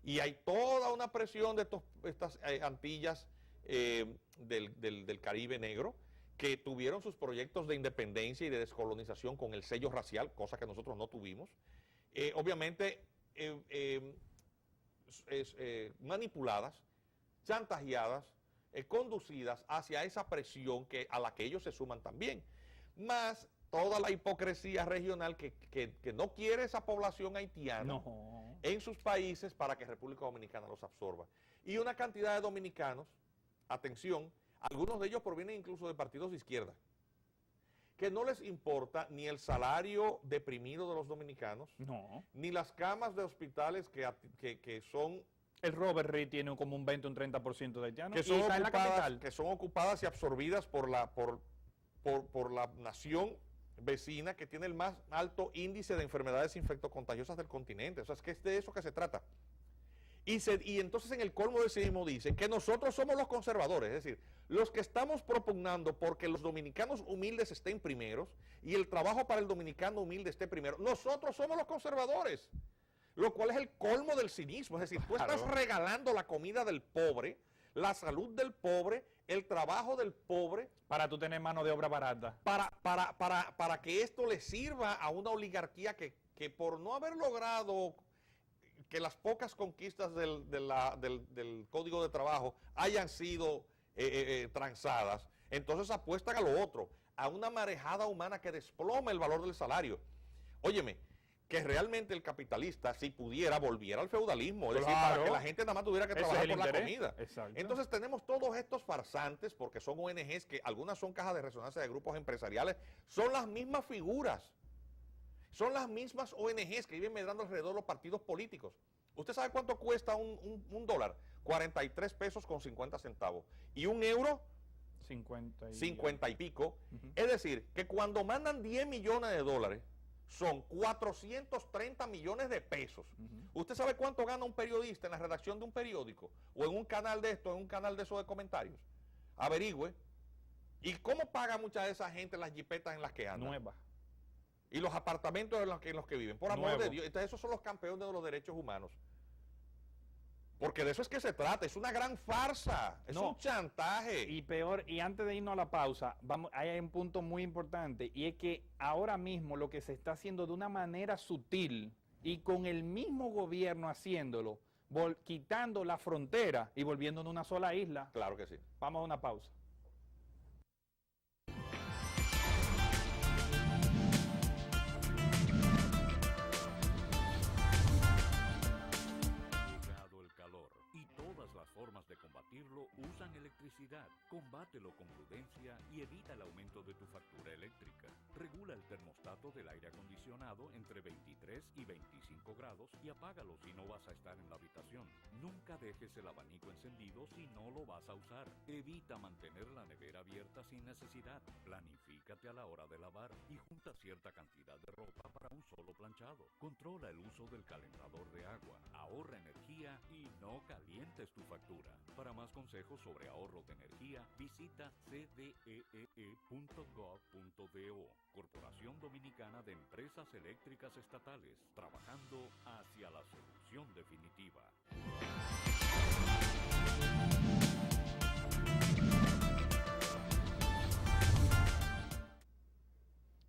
Y hay toda una presión de estas Antillas del Caribe negro, que tuvieron sus proyectos de independencia y de descolonización con el sello racial, cosa que nosotros no tuvimos. Obviamente, manipuladas, chantajeadas, conducidas hacia esa presión a la que ellos se suman también. Más toda la hipocresía regional que no quiere esa población haitiana en sus países para que República Dominicana los absorba. Y una cantidad de dominicanos, atención, algunos de ellos provienen incluso de partidos de izquierda, que no les importa ni el salario deprimido de los dominicanos, No. ni las camas de hospitales que son El Robert Reed tiene como un 20 o un 30% de haitianos. que son, y está en la capital. que son ocupadas y absorbidas por la nación vecina que tiene el más alto índice de enfermedades infectocontagiosas del continente. O sea, es que es de eso que se trata. Y entonces en el colmo de cinismo dicen que nosotros somos los conservadores, es decir, los que estamos propugnando porque los dominicanos humildes estén primeros y el trabajo para el dominicano humilde esté primero. Nosotros somos los conservadores, lo cual es el colmo del cinismo. Es decir, tú estás regalando la comida del pobre, la salud del pobre, el trabajo del pobre. Para tú tener mano de obra barata. Para que esto le sirva a una oligarquía que por no haber logrado que las pocas conquistas del Código de Trabajo hayan sido transadas, entonces apuestan a lo otro, a una marejada humana que desploma el valor del salario. Óyeme, que realmente el capitalista, si pudiera, volviera al feudalismo, es decir, para que la gente nada más tuviera que trabajar por la comida. Exacto. Entonces tenemos todos estos farsantes, porque son ONGs, que algunas son cajas de resonancia de grupos empresariales, son las mismas figuras. Son las mismas ONGs que viven medrando alrededor de los partidos políticos. ¿Usted sabe cuánto cuesta un dólar? 43 pesos con 50 centavos. ¿Y un euro? 50 y pico. Es decir, que cuando mandan 10 millones de dólares, son 430 millones de pesos. ¿Usted sabe cuánto gana un periodista en la redacción de un periódico? O en un canal de esto, en un canal de esos de comentarios. Averigüe. ¿Y cómo paga mucha de esa gente las jipetas en las que andan? Nuevas. Y los apartamentos en los que viven. Por amor de Dios. Entonces esos son los campeones de los derechos humanos. Porque de eso es que se trata. Es una gran farsa. Es un chantaje. Y peor, y antes de irnos a la pausa, hay un punto muy importante. Y es que ahora mismo lo que se está haciendo de una manera sutil y con el mismo gobierno haciéndolo, quitando la frontera y volviendo en una sola isla. Claro que sí. Vamos a una pausa. Formas de combatirlo usan electricidad. Combátelo con prudencia y evita el aumento de tu factura eléctrica. Regula el termostato del aire acondicionado entre 23 y 25 grados y apágalo si no vas a estar en la habitación. Nunca dejes el abanico encendido si no lo vas a usar. Evita mantener la nevera abierta sin necesidad. Planifícate a la hora de lavar y junta cierta cantidad de ropa para un solo planchado. Controla el uso del calentador de agua. Ahorra energía y no calientes tu factura. Para más consejos sobre ahorro de energía, visita cdee.gov.do. Corporación Dominicana de Empresas Eléctricas Estatales, trabajando hacia la solución definitiva.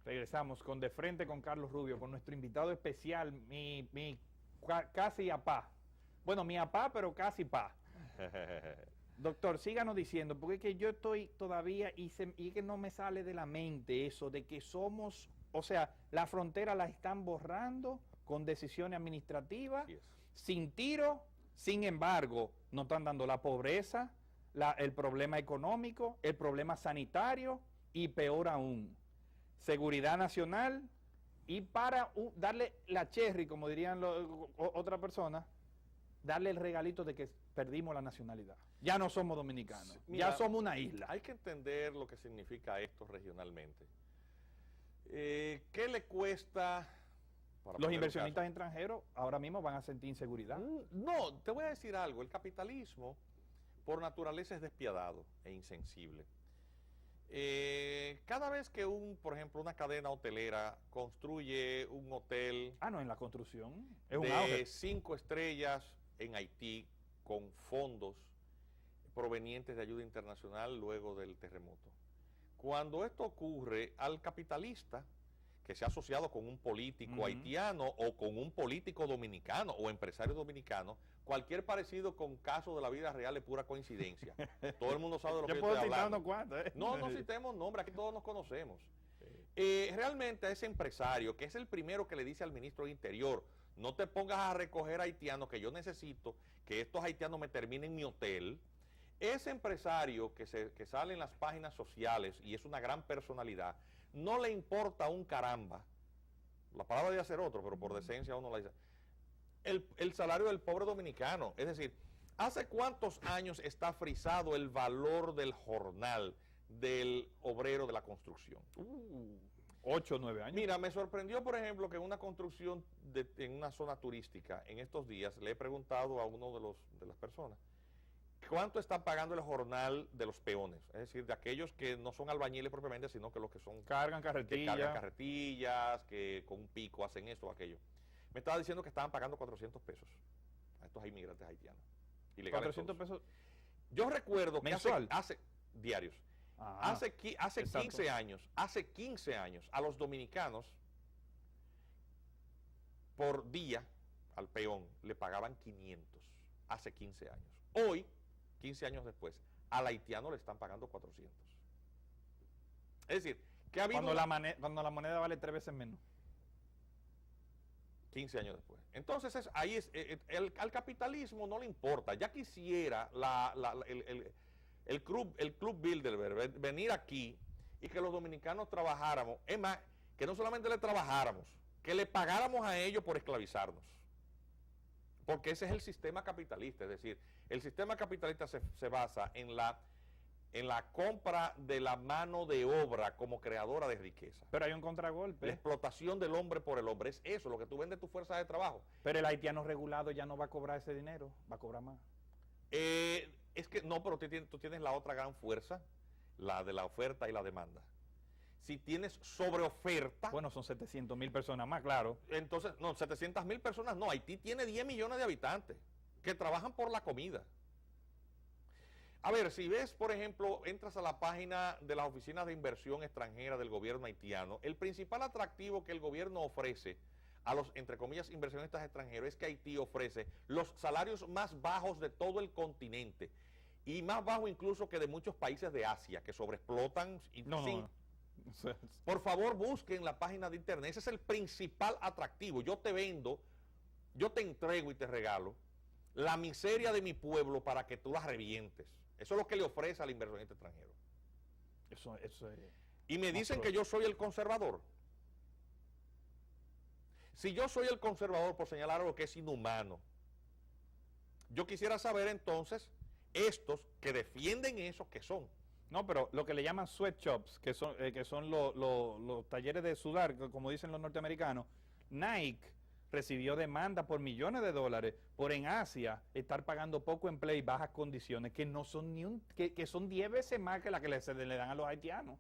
Regresamos con De Frente con Carlos Rubio, con nuestro invitado especial, casi apá. Bueno, mi apá, pero casi pa. Doctor, síganos diciendo, porque es que yo estoy todavía y que no me sale de la mente eso de que somos, o sea, la frontera la están borrando con decisiones administrativas, sin tiro, sin embargo, nos están dando la pobreza, el problema económico, el problema sanitario y peor aún, seguridad nacional y para darle la cherry, como dirían otra persona, darle el regalito de que perdimos la nacionalidad. Ya no somos dominicanos, mira, ya somos una isla. Hay que entender lo que significa esto regionalmente. ¿Qué le cuesta? Los inversionistas extranjeros ahora mismo van a sentir inseguridad. No, te voy a decir algo. El capitalismo, por naturaleza, es despiadado e insensible. Cada vez que por ejemplo, una cadena hotelera construye un hotel... no, en la construcción es un de auge. 5 estrellas en Haití con fondos provenientes de ayuda internacional luego del terremoto. Cuando esto ocurre, al capitalista que se ha asociado con un político haitiano o con un político dominicano o empresario dominicano, cualquier parecido con casos de la vida real es pura coincidencia. Todo el mundo sabe de lo que yo estoy hablando. No citemos nombres, aquí todos nos conocemos. Realmente a ese empresario, que es el primero que le dice al ministro de Interior, no te pongas a recoger haitianos, que yo necesito que estos haitianos me terminen mi hotel, Ese empresario que sale en las páginas sociales y es una gran personalidad, no le importa un caramba, la palabra de hacer otro, pero por decencia uno la dice, el salario del pobre dominicano. Es decir, ¿hace cuántos años está frisado el valor del jornal del obrero de la construcción? 8 o 9 años. Mira, me sorprendió, por ejemplo, que en una construcción en una zona turística, en estos días, le he preguntado a uno de las personas, ¿cuánto está pagando el jornal de los peones? Es decir, de aquellos que no son albañiles propiamente, sino que los que son... Cargan que cargan carretillas, que con un pico hacen esto o aquello. Me estaba diciendo que estaban pagando 400 pesos a estos inmigrantes haitianos. Ilegales 400 todos. pesos. Yo recuerdo que ¿Mensual? hace diarios. Ah, Hace 15 años, a los dominicanos, por día, al peón, le pagaban 500, hace 15 años. Hoy, 15 años después, al haitiano le están pagando 400. Es decir, que ha habido... Cuando la moneda vale 3 veces menos. 15 años después. Entonces, al capitalismo no le importa. Ya quisiera el club Bilderberg venir aquí y que los dominicanos trabajáramos, es más, que no solamente le trabajáramos, que le pagáramos a ellos por esclavizarnos. Porque ese es el sistema capitalista, es decir, el sistema capitalista se basa en la compra de la mano de obra como creadora de riqueza. Pero hay un La contragolpe. explotación del hombre por el hombre, es eso, lo que tú vendes tu fuerza de trabajo. Pero el haitiano regulado ya no va a cobrar ese dinero, va a cobrar más. Es que no, pero tú tienes la otra gran fuerza, la de la oferta y la demanda. Si tienes sobreoferta... Bueno, son 700,000 personas más, claro. Entonces, no, 700,000 personas no. Haití tiene 10 millones de habitantes que trabajan por la comida. A ver, si ves, por ejemplo, entras a la página de las oficinas de inversión extranjera del gobierno haitiano, el principal atractivo que el gobierno ofrece a los, entre comillas, inversionistas extranjeros es que Haití ofrece los salarios más bajos de todo el continente y más bajos incluso que de muchos países de Asia que sobreexplotan. No. Por favor, busquen la página de internet. Ese es el principal atractivo. Yo te vendo, yo te entrego y te regalo la miseria de mi pueblo para que tú la revientes. Eso es lo que le ofrece al inversionista extranjero. Eso es... Y me dicen que yo soy el conservador. Si yo soy el conservador por señalar algo que es inhumano, yo quisiera saber entonces, estos que defienden eso, ¿qué son? No, pero lo que le llaman sweatshops, que son los talleres de sudar, como dicen los norteamericanos, Nike recibió demanda por millones de dólares por en Asia estar pagando poco empleo y bajas condiciones, que no son que son 10 veces más que la que le dan a los haitianos.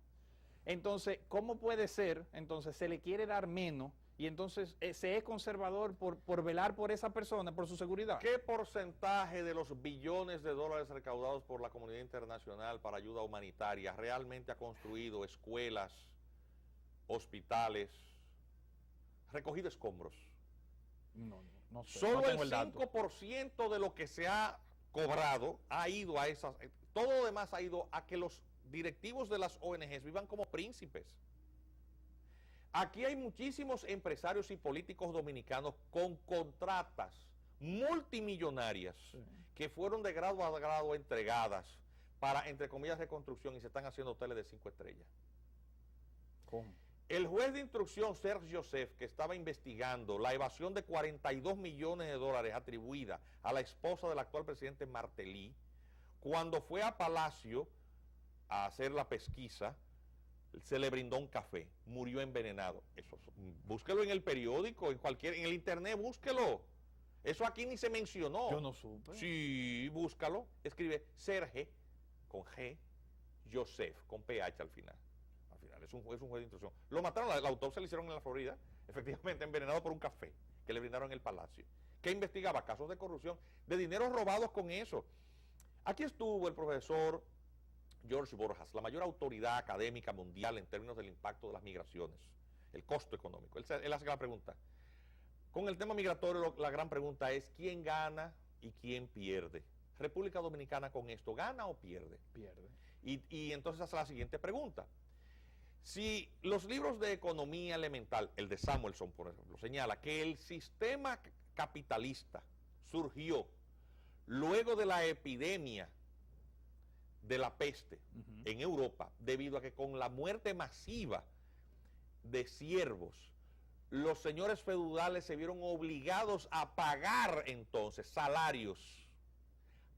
Entonces, ¿cómo puede ser? Entonces, se le quiere dar menos y entonces se es conservador por velar por esa persona, por su seguridad. ¿Qué porcentaje de los billones de dólares recaudados por la comunidad internacional para ayuda humanitaria realmente ha construido escuelas, hospitales, recogido escombros? No sé, Solo no tengo el dato. 5% de lo que se ha cobrado ha ido a esas... Todo lo demás ha ido a que los directivos de las ONGs vivan como príncipes. Aquí hay muchísimos empresarios y políticos dominicanos con contratas multimillonarias que fueron de grado a grado entregadas para, entre comillas, reconstrucción y se están haciendo hoteles de 5 estrellas. ¿Cómo? El juez de instrucción, Serge Joseph, que estaba investigando la evasión de 42 millones de dólares atribuida a la esposa del actual presidente Martelly, cuando fue a Palacio a hacer la pesquisa, se le brindó un café, murió envenenado. Eso, búsquelo en el periódico, en el internet, búsquelo. Eso aquí ni se mencionó. Yo no supe. Sí, búscalo. Escribe Serge, con G, Joseph, con PH al final. Es un juez de instrucción. Lo mataron, la autopsia le hicieron en la Florida, efectivamente envenenado por un café que le brindaron en el Palacio, que investigaba casos de corrupción, de dineros robados con eso. Aquí estuvo el profesor George Borjas, la mayor autoridad académica mundial en términos del impacto de las migraciones, el costo económico. Él hace la pregunta. Con el tema migratorio, la gran pregunta es, ¿quién gana y quién pierde? República Dominicana con esto, ¿gana o pierde? Pierde. Y entonces hace la siguiente pregunta. Si los libros de economía elemental, el de Samuelson, por ejemplo, señala que el sistema capitalista surgió luego de la epidemia de la peste en Europa, debido a que con la muerte masiva de siervos, los señores feudales se vieron obligados a pagar entonces salarios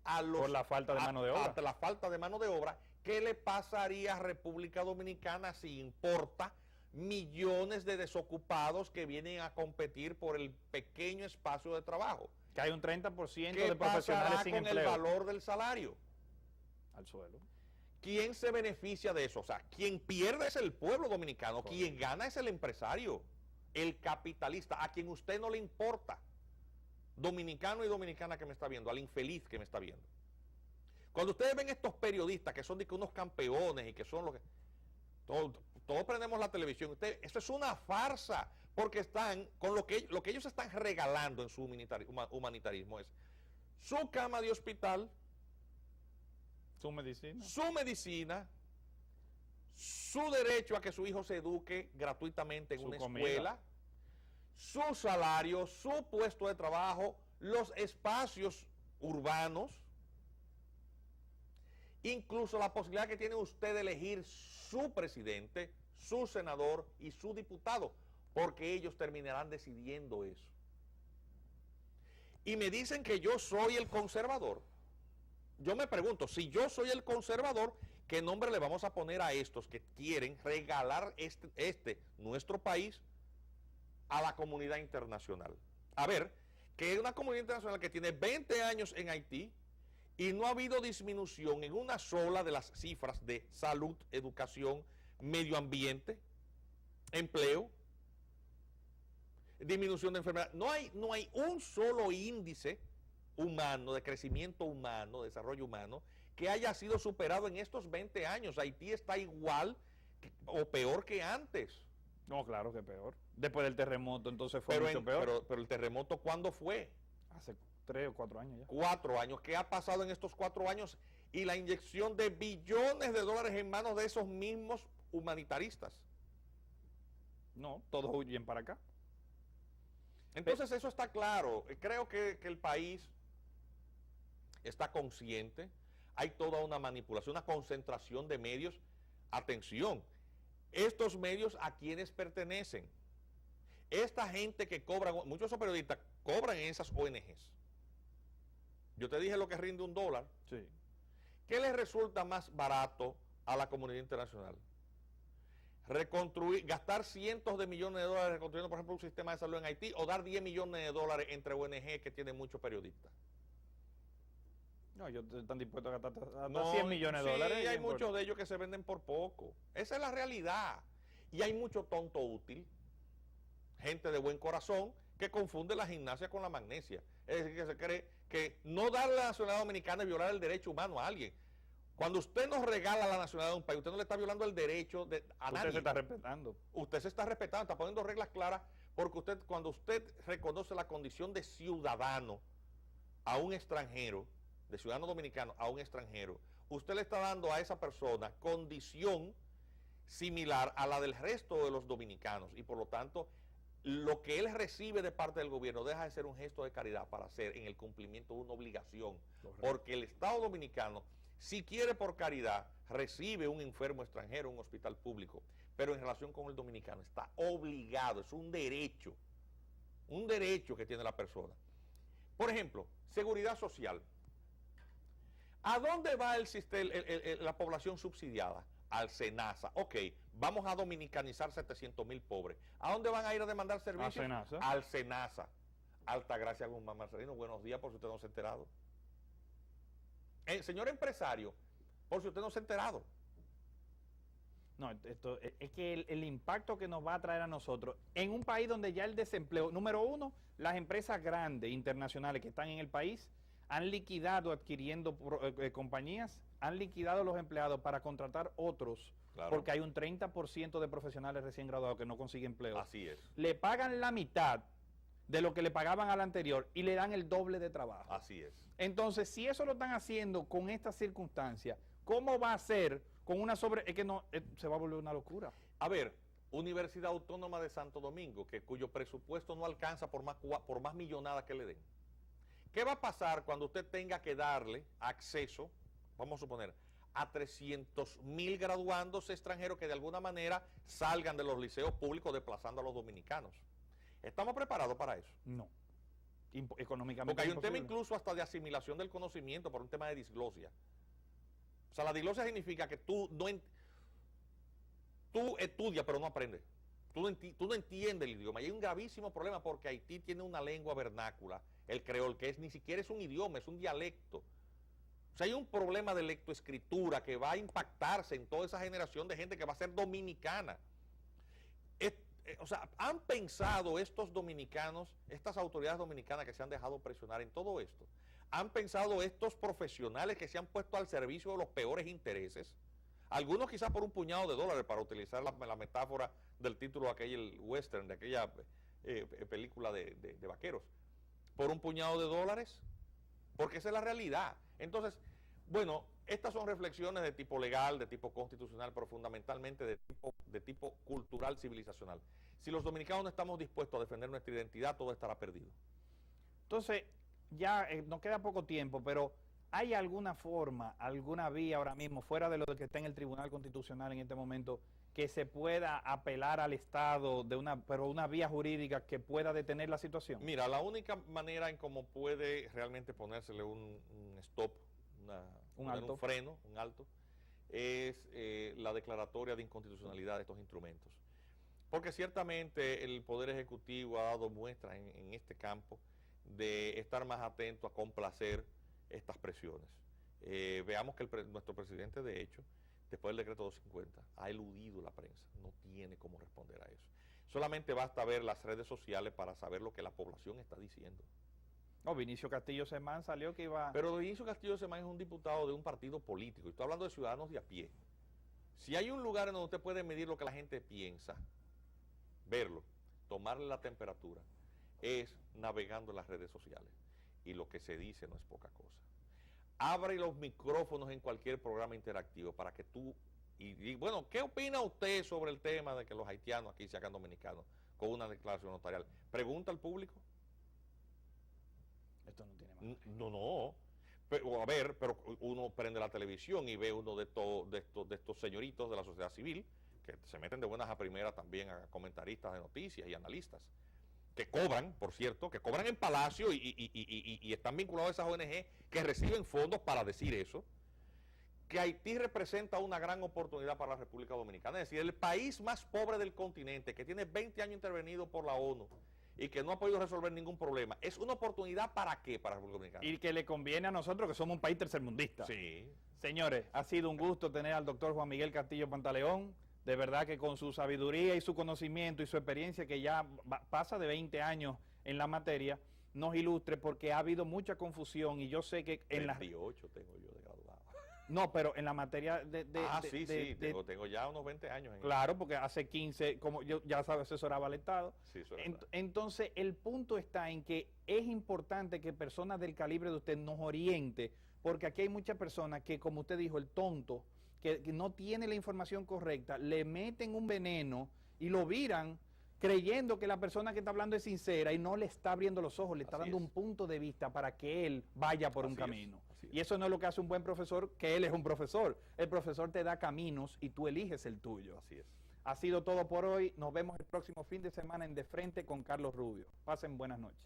a los, por la falta de mano de obra. Ante la falta de mano de obra. ¿Qué le pasaría a República Dominicana si importa millones de desocupados que vienen a competir por el pequeño espacio de trabajo? Que hay un 30% ¿Qué de profesionales sin con empleo. el valor del salario? Al suelo. ¿Quién se beneficia de eso? O sea, quien pierde es el pueblo dominicano, Correcto. quien gana es el empresario, el capitalista, a quien usted no le importa. Dominicano y dominicana que me está viendo, al infeliz que me está viendo. Cuando ustedes ven estos periodistas que son de que unos campeones y que son los que... Todos prendemos la televisión. Eso es una farsa, porque están con lo que ellos están regalando en su humanitarismo es su cama de hospital, Su medicina. su medicina, su derecho a que su hijo se eduque gratuitamente en Su una comida. escuela, su salario, su puesto de trabajo, los espacios urbanos, incluso la posibilidad que tiene usted de elegir su presidente, su senador y su diputado, porque ellos terminarán decidiendo eso. Y me dicen que yo soy el conservador. Yo me pregunto, si yo soy el conservador, ¿qué nombre le vamos a poner a estos que quieren regalar nuestro país a la comunidad internacional? A ver, que es una comunidad internacional que tiene 20 años en Haití y no ha habido disminución en una sola de las cifras de salud, educación, medio ambiente, empleo, disminución de enfermedad. No hay un solo índice humano, de crecimiento humano, de desarrollo humano, que haya sido superado en estos 20 años. Haití está igual o peor que antes. No, claro que peor. Después del terremoto, entonces fue mucho peor. Pero el terremoto, ¿cuándo fue? Hace 3 o 4 años ya. 4 años. ¿Qué ha pasado en estos 4 años? Y la inyección de billones de dólares en manos de esos mismos humanitaristas. No, todos huyen para acá. Entonces eso está claro. Creo que el país está consciente. Hay toda una manipulación, una concentración de medios. Atención, estos medios a quienes pertenecen. Esta gente que cobra, muchos de esos periodistas cobran en esas ONGs. Yo te dije lo que rinde $1. Sí. ¿Qué les resulta más barato a la comunidad internacional? Reconstruir, gastar cientos de millones de dólares reconstruyendo, por ejemplo, un sistema de salud en Haití, o dar 10 millones de dólares entre ONG que tienen muchos periodistas. No, ellos están dispuestos a gastar hasta No, 100 millones de sí, dólares. y hay no importa. muchos de ellos que se venden por poco. Esa es la realidad. Y hay mucho tonto útil, gente de buen corazón, que confunde la gimnasia con la magnesia. Es decir, que se cree que no darle la nacionalidad dominicana es violar el derecho humano a alguien. Cuando usted nos regala la nacionalidad de un país, usted no le está violando el derecho a nadie. Usted se está respetando. Usted se está respetando, está poniendo reglas claras, porque cuando usted reconoce la condición de ciudadano a un extranjero, de ciudadano dominicano a un extranjero, usted le está dando a esa persona condición similar a la del resto de los dominicanos, y por lo tanto, lo que él recibe de parte del gobierno deja de ser un gesto de caridad para hacer en el cumplimiento de una obligación. Correcto. Porque el Estado dominicano, si quiere por caridad, recibe un enfermo extranjero en un hospital público, pero en relación con el dominicano está obligado, es un derecho que tiene la persona. Por ejemplo, seguridad social. ¿A dónde va la población subsidiada? Al SENASA. Ok, vamos a dominicanizar 700,000 pobres. ¿A dónde van a ir a demandar servicios? SENASA. Al SENASA. Altagracia Guzmán Marcelino, buenos días, por si usted no se ha enterado. Señor empresario, por si usted no se ha enterado. No, esto es que el impacto que nos va a traer a nosotros en un país donde ya el desempleo, número uno, las empresas grandes internacionales que están en el país han liquidado adquiriendo compañías, han liquidado los empleados para contratar otros, Claro. porque hay un 30% de profesionales recién graduados que no consiguen empleo. Así es, Le pagan la mitad de lo que le pagaban al anterior y le dan el doble de trabajo. así es. Entonces, si eso lo están haciendo con estas circunstancias, ¿cómo va a ser con una Es que no, se va a volver una locura. A ver, Universidad Autónoma de Santo Domingo, cuyo presupuesto no alcanza por más millonada que le den. ¿Qué va a pasar cuando usted tenga que darle acceso, vamos a suponer, a 300.000 graduandos extranjeros que de alguna manera salgan de los liceos públicos desplazando a los dominicanos. ¿Estamos preparados para eso? No. Económicamente Porque hay un tema imposible. incluso hasta de asimilación del conocimiento por un tema de disglosia. O sea, la diglosia significa que tú estudias pero no aprendes. Tú no entiendes el idioma. Y hay un gravísimo problema porque Haití tiene una lengua vernácula, el creol, que ni siquiera es un idioma, es un dialecto. O sea, hay un problema de lectoescritura que va a impactarse en toda esa generación de gente que va a ser dominicana. O sea, ¿han pensado estos dominicanos, estas autoridades dominicanas que se han dejado presionar en todo esto? ¿Han pensado estos profesionales que se han puesto al servicio de los peores intereses? Algunos quizás por un puñado de dólares, para utilizar la metáfora del título de aquel western, de aquella película de vaqueros. Por un puñado de dólares, porque esa es la realidad. Entonces, bueno, estas son reflexiones de tipo legal, de tipo constitucional, pero fundamentalmente de tipo cultural, civilizacional. Si los dominicanos no estamos dispuestos a defender nuestra identidad, todo estará perdido. Entonces, ya nos queda poco tiempo, pero ¿hay alguna forma, alguna vía ahora mismo, fuera de lo que está en el Tribunal Constitucional en este momento, que se pueda apelar al Estado pero una vía jurídica que pueda detener la situación? Mira, la única manera en cómo puede realmente ponérsele un stop, un freno, un alto, es la declaratoria de inconstitucionalidad de estos instrumentos. Porque ciertamente el Poder Ejecutivo ha dado muestras en este campo de estar más atento a complacer estas presiones. Veamos que nuestro presidente, de hecho, después del decreto 250, ha eludido la prensa, no tiene cómo responder a eso. Solamente basta ver las redes sociales para saber lo que la población está diciendo. No, Vinicio Castillo Semán salió que iba... Pero Vinicio Castillo Semán es un diputado de un partido político, y estoy hablando de ciudadanos de a pie. Si hay un lugar en donde usted puede medir lo que la gente piensa, verlo, tomarle la temperatura, es navegando en las redes sociales. Y lo que se dice no es poca cosa. Abre los micrófonos en cualquier programa interactivo para que tú... Y bueno, ¿qué opina usted sobre el tema de que los haitianos aquí se hagan dominicanos con una declaración notarial? Pregunta al público. Esto no tiene más. No. Pero, a ver, pero uno prende la televisión y ve uno de estos señoritos de la sociedad civil que se meten de buenas a primeras también a comentaristas de noticias y analistas, que cobran, por cierto, que cobran en Palacio y están vinculados a esas ONG que reciben fondos para decir eso, que Haití representa una gran oportunidad para la República Dominicana. Es decir, el país más pobre del continente, que tiene 20 años intervenido por la ONU y que no ha podido resolver ningún problema. ¿Es una oportunidad para qué para la República Dominicana? Y que le conviene a nosotros, que somos un país tercermundista. Sí. Señores, ha sido un gusto tener al doctor Juan Miguel Castillo Pantaleón. De verdad que con su sabiduría y su conocimiento y su experiencia, que ya pasa de 20 años en la materia, nos ilustre, porque ha habido mucha confusión y yo sé que en 28 tengo yo de graduado. No, pero en la materia tengo ya unos 20 años. Claro, porque hace 15, como yo ya sabes, asesoraba al Estado. Sí, eso entonces, el punto está en que es importante que personas del calibre de usted nos oriente, porque aquí hay muchas personas que, como usted dijo, el tonto, que no tiene la información correcta, le meten un veneno y lo viran creyendo que la persona que está hablando es sincera y no le está abriendo los ojos, le está dando un punto de vista para que él vaya por un camino. Y eso no es lo que hace un buen profesor, que él es un profesor. El profesor te da caminos y tú eliges el tuyo. Así es. Ha sido todo por hoy. Nos vemos el próximo fin de semana en De Frente con Carlos Rubio. Pasen buenas noches.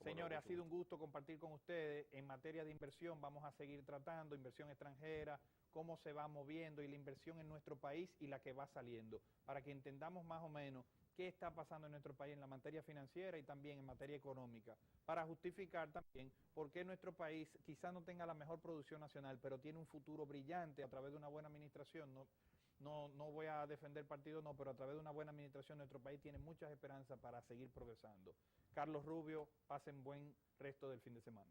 Señores, ha sido un gusto compartir con ustedes. En materia de inversión vamos a seguir tratando, inversión extranjera, cómo se va moviendo y la inversión en nuestro país y la que va saliendo, para que entendamos más o menos qué está pasando en nuestro país en la materia financiera y también en materia económica, para justificar también por qué nuestro país quizás no tenga la mejor producción nacional, pero tiene un futuro brillante a través de una buena administración. No voy a defender partido, no, pero a través de una buena administración nuestro país tiene muchas esperanzas para seguir progresando. Carlos Rubio, pasen buen resto del fin de semana.